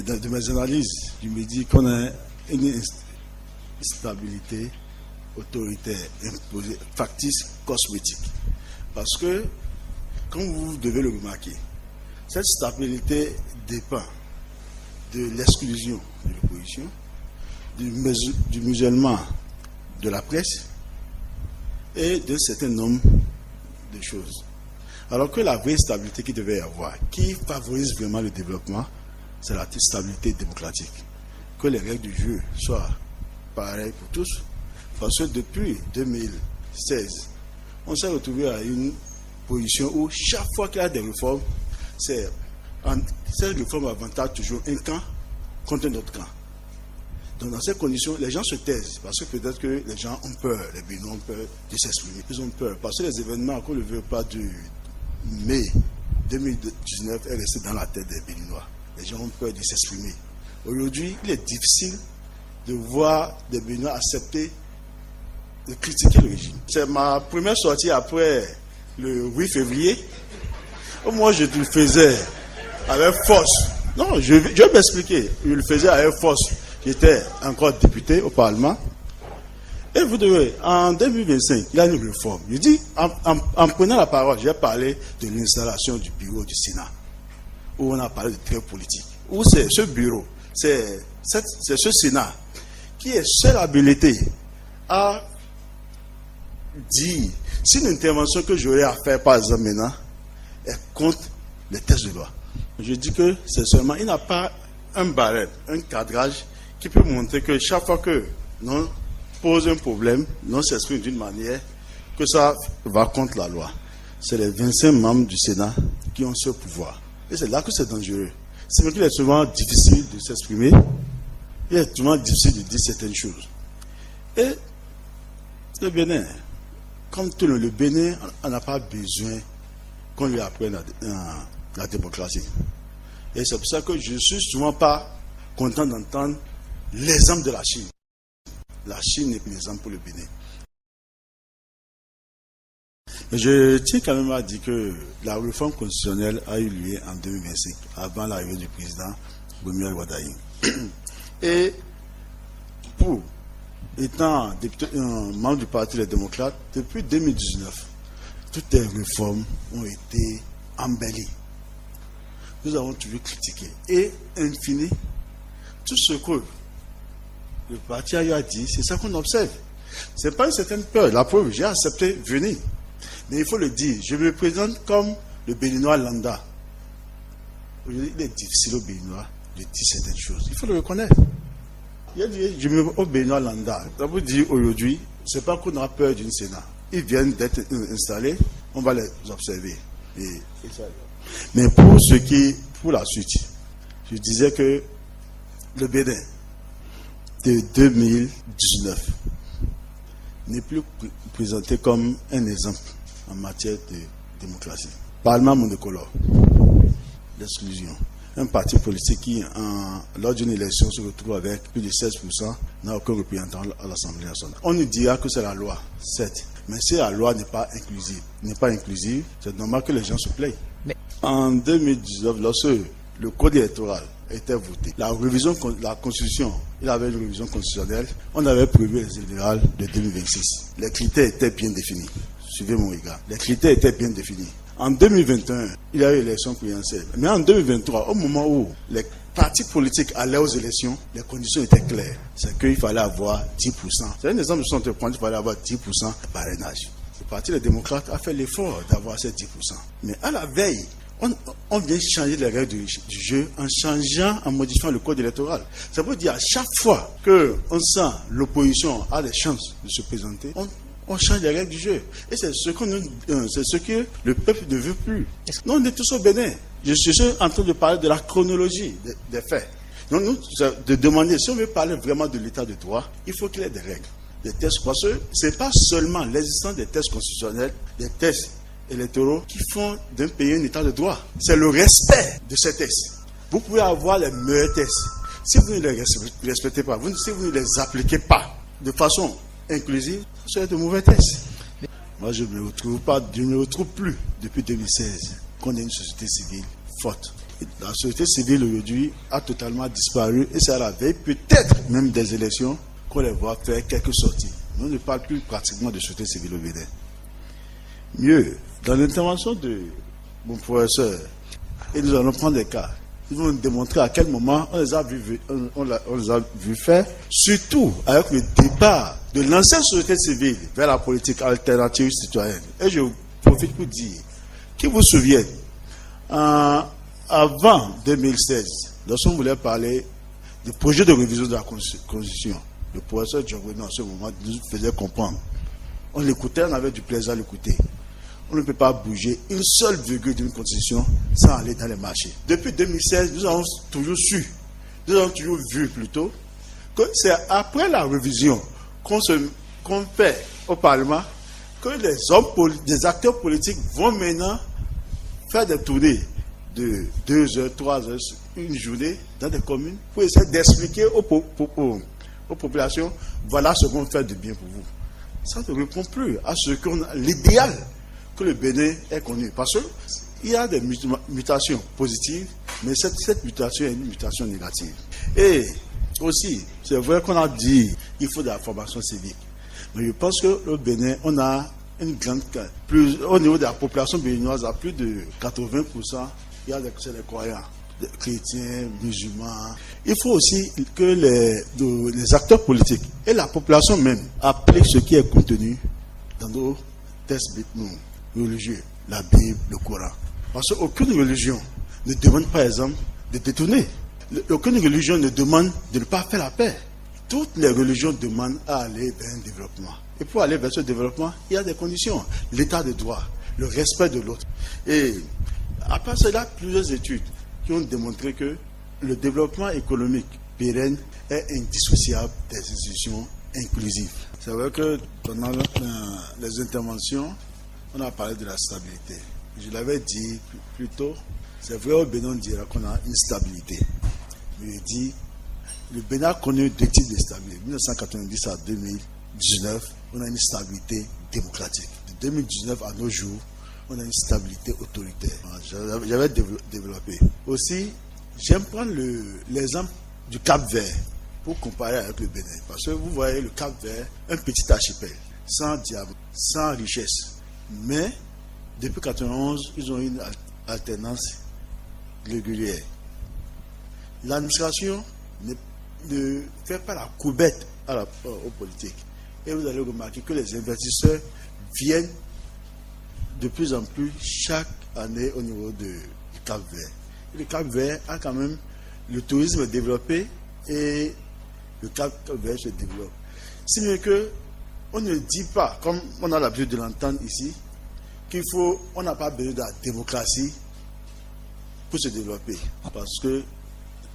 de mes analyses, je me dis qu'on a une stabilité autoritaire, imposée, factice, cosmétique. Parce que, comme vous devez le remarquer, cette stabilité dépend de l'exclusion de l'opposition, du musellement de la presse et d'un certain nombre de choses. Alors que la vraie stabilité qui devait y avoir, qui favorise vraiment le développement, c'est la stabilité démocratique. Que les règles du jeu soient pareilles pour tous. Parce que depuis 2016, on s'est retrouvé à une position où chaque fois qu'il y a des réformes, ces réformes avantagent toujours un camp contre un autre camp. Donc dans ces conditions, les gens se taisent parce que peut-être que les gens ont peur, les Béninois ont peur de s'exprimer. Ils ont peur parce que les événements qu'on ne veut pas du mai 2019 est resté dans la tête des Béninois. Les gens ont peur de s'exprimer. Aujourd'hui, il est difficile de voir des Béninois accepter de critiquer le régime. C'est ma première sortie après le 8 février. Moi, je le faisais avec force. Non, je vais m'expliquer. Je le faisais avec force. J'étais encore député au Parlement. Et vous devez, en 2025, il y a une réforme. Je dis, en prenant la parole, j'ai parlé de l'installation du bureau du Sénat, où on a parlé de traits politiques. Où c'est ce bureau, c'est ce Sénat qui est seul habilité à dire si une intervention que j'aurais à faire, par exemple, maintenant, est contre les textes de loi. Je dis que c'est seulement, il n'a pas un barème, un cadrage qui peut montrer que chaque fois que l'on pose un problème, l'on s'exprime d'une manière que ça va contre la loi. C'est les 25 membres du Sénat qui ont ce pouvoir. Et c'est là que c'est dangereux. C'est vrai qu'il est souvent difficile de s'exprimer, il est souvent difficile de dire certaines choses. Et le Bénin, comme tout le Bénin, on n'a pas besoin qu'on lui apprenne la démocratie. Et c'est pour ça que je ne suis souvent pas content d'entendre l'exemple de la Chine. La Chine n'est plus l'exemple pour le Bénin. Et je tiens quand même à dire que la réforme constitutionnelle a eu lieu en 2025, avant l'arrivée du président Boumiel Wadaï. Et pour étant membre du Parti des démocrates, depuis 2019, toutes les réformes ont été embellies. Nous avons toujours critiqué. Et, in fine, tout ce que le parti a eu à dire, c'est ça qu'on observe. Ce n'est pas une certaine peur. La preuve, j'ai accepté venir. Mais il faut le dire, je me présente comme le Béninois lambda. Aujourd'hui, il est difficile au Béninois de dire certaines choses. Il faut le reconnaître. Il a dit, je me mets au Béninois lambda. Ça veut dire aujourd'hui, ce n'est pas qu'on a peur d'une Sénat. Ils viennent d'être installés, on va les observer. Mais pour la suite, je disais que le Bénin de 2019 n'est plus présenté comme un exemple en matière de démocratie. Parlement monocolore, l'exclusion. Un parti politique qui, lors d'une élection, se retrouve avec plus de 16%, n'a aucun représentant à l'Assemblée nationale. On nous dira que c'est la loi, certes. Mais si la loi n'est pas inclusive, c'est normal que les gens se plaignent. Mais en 2019, lorsque le code électoral était voté, la Constitution, il avait une révision constitutionnelle, on avait prévu les générales de 2026. Les critères étaient bien définis. Suivez mon regard. Les critères étaient bien définis. En 2021, il y a eu l'élection présidentielle. Mais en 2023, au moment où les partis politiques allaient aux élections, les conditions étaient claires. C'est qu'il fallait avoir 10%. C'est un exemple de il fallait avoir 10% de parrainage. Le Parti des démocrates a fait l'effort d'avoir ces 10%. Mais à la veille, on vient changer les règles du jeu en modifiant le code électoral. Ça veut dire à chaque fois qu'on sent l'opposition a des chances de se présenter, on change les règles du jeu. Et c'est ce que le peuple ne veut plus. Non, on est tous au Bénin. Je suis en train de parler de la chronologie des faits. Donc, nous, de demander, si on veut parler vraiment de l'état de droit, il faut qu'il y ait des règles, des tests. Parce que ce n'est pas seulement l'existence des tests constitutionnels, des tests électoraux qui font d'un pays un état de droit. C'est le respect de ces tests. Vous pouvez avoir les meilleurs tests. Si vous ne les respectez pas, si vous ne les appliquez pas de façon inclusive, ce sont de mauvais tests. Moi, je ne me retrouve plus depuis 2016 qu'on ait une société civile forte. La société civile aujourd'hui a totalement disparu et c'est à la veille peut-être même des élections qu'on les voit faire quelques sorties. On ne parle plus pratiquement de société civile au Bénin. Mieux, dans l'intervention de mon professeur, et nous allons prendre des cas, ils vont nous démontrer à quel moment on les a vus faire, surtout avec le départ de l'ancienne société civile vers la politique alternative citoyenne. Et je profite pour dire, qui vous souviennent, avant 2016, lorsqu'on voulait parler du projet de révision de la Constitution, le professeur Djongweno en ce moment nous faisait comprendre. On l'écoutait, on avait du plaisir à l'écouter. On ne peut pas bouger une seule virgule d'une constitution sans aller dans les marchés. Depuis 2016, nous avons toujours vu plutôt, que c'est après la révision qu'on fait au Parlement que les acteurs politiques vont maintenant faire des tournées de 2 heures, 3 heures, une journée dans des communes pour essayer d'expliquer aux populations, voilà ce qu'on fait de bien pour vous. Ça ne répond plus à l'idéal que le Bénin est connu. Parce qu'il y a des mutations positives, mais cette mutation est une mutation négative. Et aussi, c'est vrai qu'on a dit qu'il faut de la formation civique. Mais je pense que le Bénin, on a une grande... au niveau de la population béninoise, à plus de 80%, il y a des croyants, des chrétiens, musulmans. Il faut aussi que les acteurs politiques et la population même appliquent ce qui est contenu dans nos textes religieux, la Bible, le Coran. Parce qu'aucune religion ne demande, par exemple, de détourner. Aucune religion ne demande de ne pas faire la paix. Toutes les religions demandent à aller vers un développement. Et pour aller vers ce développement, il y a des conditions. L'état de droit, le respect de l'autre. Et après cela, plusieurs études qui ont démontré que le développement économique pérenne est indissociable des institutions inclusives. C'est vrai que pendant les interventions, on a parlé de la stabilité. Je l'avais dit plus tôt, c'est vrai au Bénin on dira qu'on a une stabilité. Mais je dis, le Bénin a connu 2 types de stabilité. De 1990 à 2019, on a une stabilité démocratique. De 2019 à nos jours, on a une stabilité autoritaire. J'avais développé. Aussi, j'aime prendre l'exemple du Cap-Vert pour comparer avec le Bénin. Parce que vous voyez le Cap-Vert, un petit archipel, sans diamant, sans richesse. Mais, depuis 1991, ils ont une alternance régulière. L'administration ne fait pas la coubette aux politiques. Et vous allez remarquer que les investisseurs viennent de plus en plus chaque année au niveau du Cap-Vert. Le Cap-Vert a quand même le tourisme développé et le Cap-Vert se développe. Si bien que on ne dit pas, comme on a l'habitude de l'entendre ici, on n'a pas besoin de la démocratie pour se développer. Parce que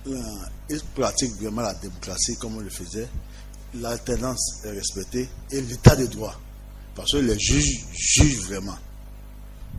ils pratiquent vraiment la démocratie comme on le faisait. L'alternance est respectée et l'état de droit. Parce que les juges jugent vraiment.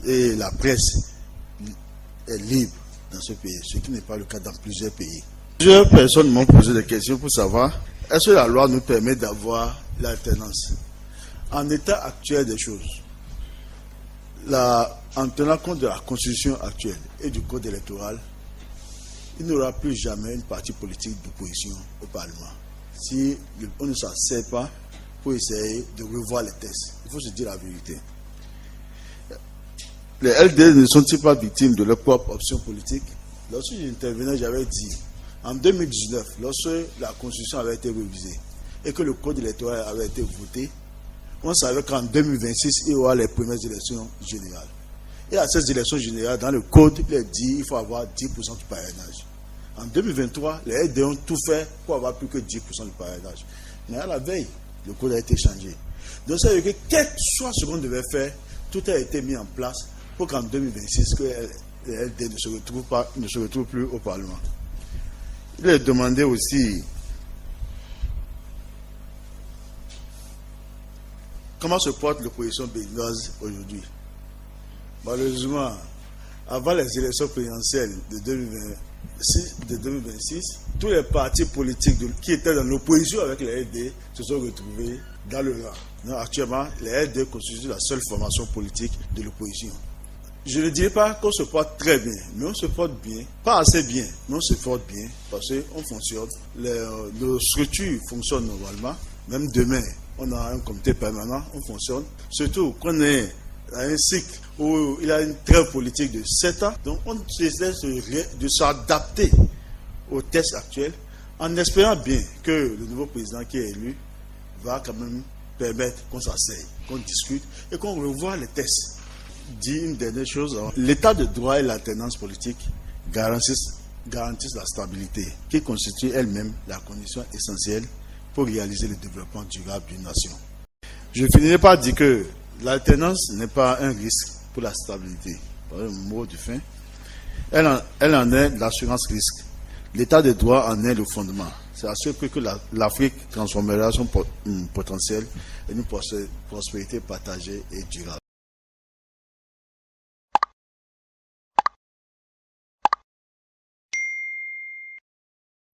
Et la presse est libre dans ce pays, ce qui n'est pas le cas dans plusieurs pays. Plusieurs personnes m'ont posé des questions pour savoir est-ce que la loi nous permet d'avoir l'alternance. En état actuel des choses, en tenant compte de la constitution actuelle et du code électoral, il n'y aura plus jamais une partie politique d'opposition au Parlement. Si on ne s'en sert pas pour essayer de revoir les textes, il faut se dire la vérité. Les LD ne sont-ils pas victimes de leur propre option politique? Lorsque j'intervenais, j'avais dit, en 2019, lorsque la Constitution avait été révisée et que le code électoral avait été voté, on savait qu'en 2026, il y aura les premières élections générales. Et à ces élections générales, dans le code, il est dit qu'il faut avoir 10% du parrainage. En 2023, les LD ont tout fait pour avoir plus que 10% du parrainage. Mais à la veille, le code a été changé. Donc ça veut dire que quel que soit ce qu'on devait faire, tout a été mis en place pour qu'en 2026, que les LD ne se retrouvent plus au Parlement. Il est demandé aussi comment se porte l'opposition béninoise aujourd'hui. Malheureusement, avant les élections présidentielles de 2026, tous les partis politiques qui étaient dans l'opposition avec les LD se sont retrouvés dans le rang. Actuellement, les LD constituent la seule formation politique de l'opposition. Je ne dirais pas qu'on se porte très bien, mais on se porte bien, pas assez bien, mais on se porte bien parce qu'on fonctionne. Nos structures fonctionnent normalement. Même demain, on a un comité permanent, on fonctionne. Surtout qu'on est à un cycle où il y a une trêve politique de 7 ans. Donc on essaie de s'adapter au test actuel en espérant bien que le nouveau président qui est élu va quand même permettre qu'on s'asseye, qu'on discute et qu'on revoie les tests. Dit une dernière chose, l'état de droit et l'alternance politique garantissent la stabilité qui constitue elle-même la condition essentielle pour réaliser le développement durable d'une nation. Je finirai par dire que l'alternance n'est pas un risque pour la stabilité. Le mot du fin. Elle en est l'assurance risque. L'état de droit en est le fondement. C'est à ce prix que l'Afrique transformera son potentiel en une prospérité partagée et durable.